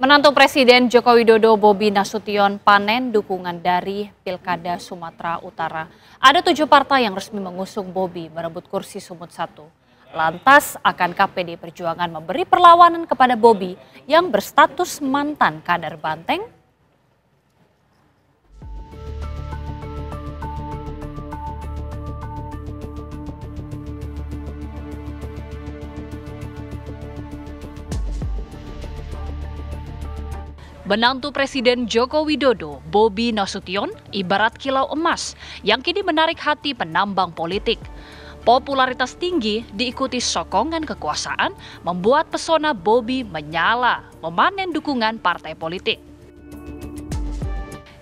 Menantu Presiden Joko Widodo Bobi Nasution panen dukungan dari Pilkada Sumatera Utara. Ada 7 partai yang resmi mengusung Bobi merebut kursi Sumut 1. Lantas, akankah PD Perjuangan memberi perlawanan kepada Bobi yang berstatus mantan kader Banteng? Menantu Presiden Joko Widodo, Bobi Nasution, ibarat kilau emas yang kini menarik hati penambang politik. Popularitas tinggi diikuti sokongan kekuasaan membuat pesona Bobi menyala, memanen dukungan partai politik.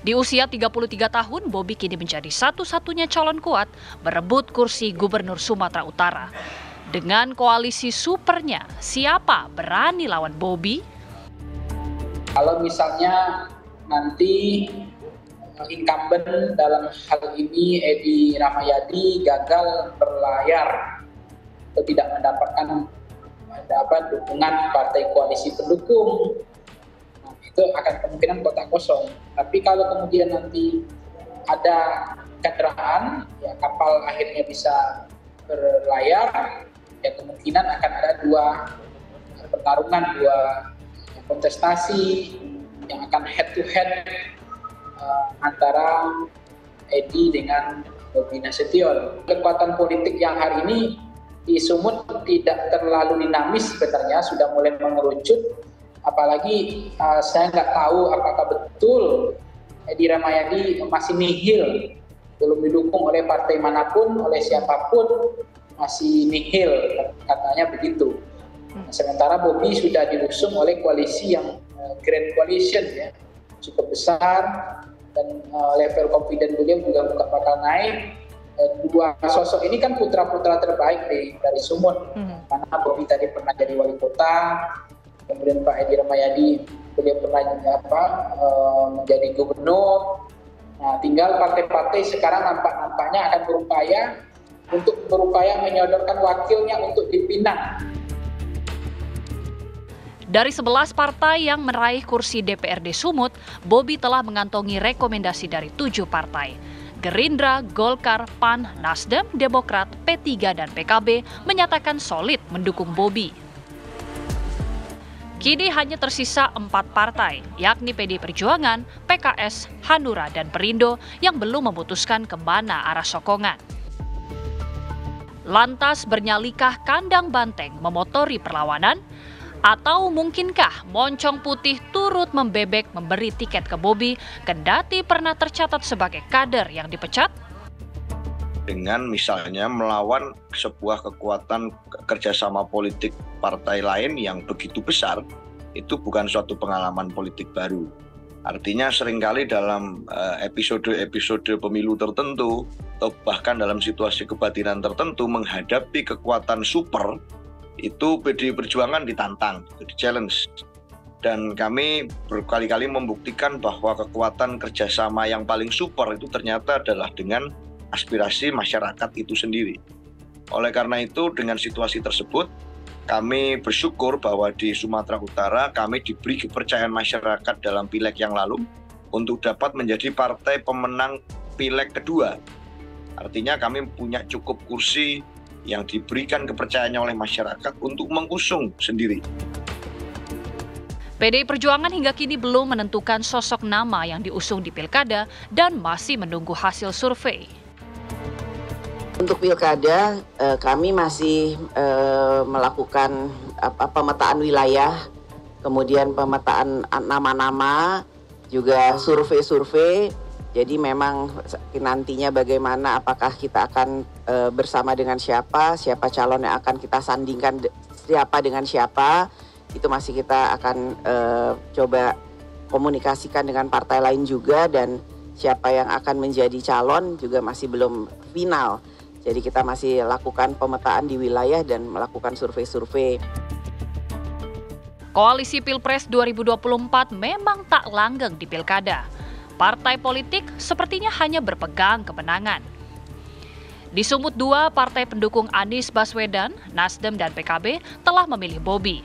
Di usia 33 tahun, Bobi kini menjadi satu-satunya calon kuat berebut kursi Gubernur Sumatera Utara. Dengan koalisi supernya, siapa berani lawan Bobi? Kalau misalnya nanti incumbent dalam hal ini Edi Rahmayadi gagal berlayar atau tidak mendapatkan dukungan partai koalisi pendukung, nah, itu akan kemungkinan kotak kosong. Tapi kalau kemudian nanti ada kecerahan, ya kapal akhirnya bisa berlayar, ya kemungkinan akan ada dua kontestasi yang akan head to head antara Edi dengan Bobi Nasution. Kekuatan politik yang hari ini di Sumut tidak terlalu dinamis sebenarnya, sudah mulai mengerucut. Apalagi saya nggak tahu apakah betul Edi Rahmayadi masih nihil, belum didukung oleh partai manapun, oleh siapapun, masih nihil, katanya begitu. Sementara Bobi sudah diusung oleh koalisi yang Grand Coalition, ya, cukup besar, dan level confident beliau juga bakal naik. Dua sosok ini kan putra-putra terbaik dari Sumut, mana Bobi tadi pernah jadi wali kota, kemudian Pak Edi Rahmayadi beliau pernah menjadi gubernur. Nah, tinggal partai-partai sekarang nampaknya akan berupaya menyodorkan wakilnya untuk dipinang. Dari 11 partai yang meraih kursi DPRD Sumut, Bobi telah mengantongi rekomendasi dari 7 partai. Gerindra, Golkar, PAN, Nasdem, Demokrat, P3, dan PKB menyatakan solid mendukung Bobi. Kini hanya tersisa 4 partai, yakni PD Perjuangan, PKS, Hanura, dan Perindo yang belum memutuskan kemana arah sokongan. Lantas bernyalikah kandang Banteng memotori perlawanan? Atau mungkinkah Moncong Putih turut membebek memberi tiket ke Bobi kendati pernah tercatat sebagai kader yang dipecat? Dengan misalnya melawan sebuah kekuatan kerjasama politik partai lain yang begitu besar, itu bukan suatu pengalaman politik baru. Artinya seringkali dalam episode-episode pemilu tertentu atau bahkan dalam situasi kebatinan tertentu menghadapi kekuatan super, itu PDI Perjuangan ditantang, di challenge. Dan kami berkali-kali membuktikan bahwa kekuatan kerjasama yang paling super itu ternyata adalah dengan aspirasi masyarakat itu sendiri. Oleh karena itu, dengan situasi tersebut, kami bersyukur bahwa di Sumatera Utara kami diberi kepercayaan masyarakat dalam pileg yang lalu untuk dapat menjadi partai pemenang pileg kedua. Artinya kami punya cukup kursi yang diberikan kepercayaannya oleh masyarakat untuk mengusung sendiri. PDI Perjuangan hingga kini belum menentukan sosok nama yang diusung di Pilkada dan masih menunggu hasil survei. Untuk Pilkada, kami masih melakukan pemetaan wilayah, kemudian pemetaan nama-nama, juga survei-survei. Jadi memang nantinya bagaimana, apakah kita akan bersama dengan siapa calon yang akan kita sandingkan, siapa dengan siapa, itu masih kita akan coba komunikasikan dengan partai lain juga, dan siapa yang akan menjadi calon juga masih belum final. Jadi kita masih lakukan pemetaan di wilayah dan melakukan survei-survei. Koalisi Pilpres 2024 memang tak langgeng di Pilkada. Partai politik sepertinya hanya berpegang kemenangan. Di Sumut 2, partai pendukung Anies Baswedan, Nasdem, dan PKB telah memilih Bobi.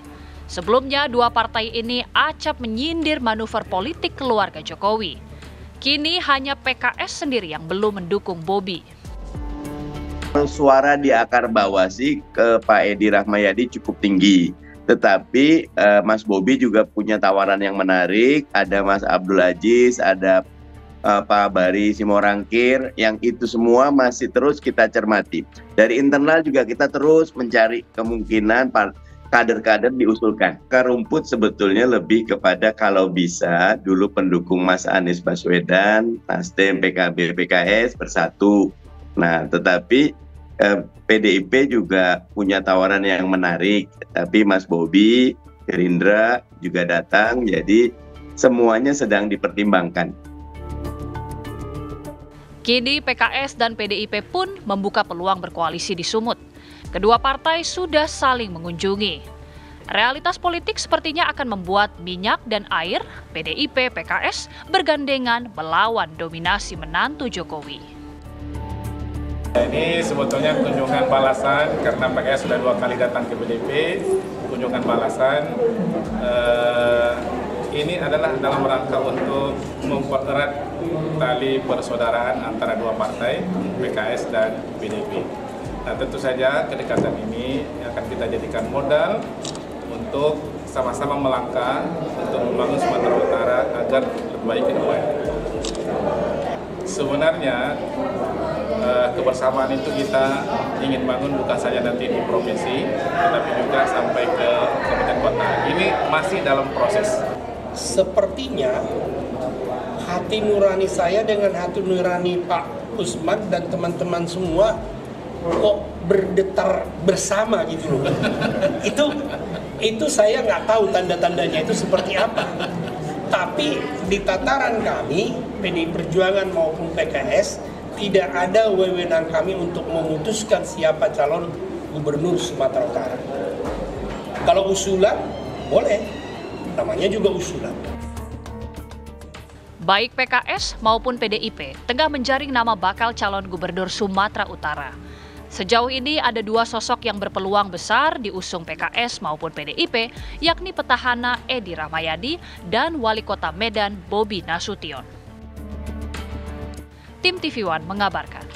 Sebelumnya, dua partai ini acap menyindir manuver politik keluarga Jokowi. Kini hanya PKS sendiri yang belum mendukung Bobi. Suara di akar bawah sih ke Pak Edi Rahmayadi cukup tinggi. Tetapi Mas Bobi juga punya tawaran yang menarik. Ada Mas Abdul Aziz, ada Pak Bari Simorangkir, yang itu semua masih terus kita cermati. Dari internal juga kita terus mencari kemungkinan kader-kader diusulkan. Ke rumput sebetulnya lebih kepada kalau bisa dulu pendukung Mas Anies Baswedan, Nasdem, PKB, PKS bersatu. Nah, tetapi PDIP juga punya tawaran yang menarik. Tapi Mas Bobi, Gerindra juga datang, jadi semuanya sedang dipertimbangkan. Kini PKS dan PDIP pun membuka peluang berkoalisi di Sumut. Kedua partai sudah saling mengunjungi. Realitas politik sepertinya akan membuat minyak dan air, PDIP, PKS bergandengan melawan dominasi menantu Jokowi. Ini sebetulnya kunjungan balasan karena PKS sudah 2 kali datang ke PDIP, kunjungan balasan. Ini adalah dalam rangka untuk mempererat tali persaudaraan antara dua partai, PKS dan PDIP. Nah, tentu saja kedekatan ini akan kita jadikan modal untuk sama-sama melangkah untuk membangun Sumatera Utara agar lebih baik ke depan. Sebenarnya kebersamaan itu kita ingin bangun bukan saja nanti di provinsi, tetapi juga sampai ke kabupaten kota. Ini masih dalam proses. Sepertinya hati nurani saya dengan hati nurani Pak Usman dan teman-teman semua kok berdetar bersama gitu loh. itu saya nggak tahu tanda-tandanya itu seperti apa. Tapi di tataran kami, PDI Perjuangan maupun PKS, tidak ada wewenang kami untuk memutuskan siapa calon gubernur Sumatera Utara. Kalau usulan, boleh. Namanya juga usulan. Baik PKS maupun PDIP tengah menjaring nama bakal calon gubernur Sumatera Utara. Sejauh ini ada dua sosok yang berpeluang besar diusung PKS maupun PDIP, yakni petahana Edi Rahmayadi dan Wali Kota Medan Bobi Nasution. Tim TV One mengabarkan.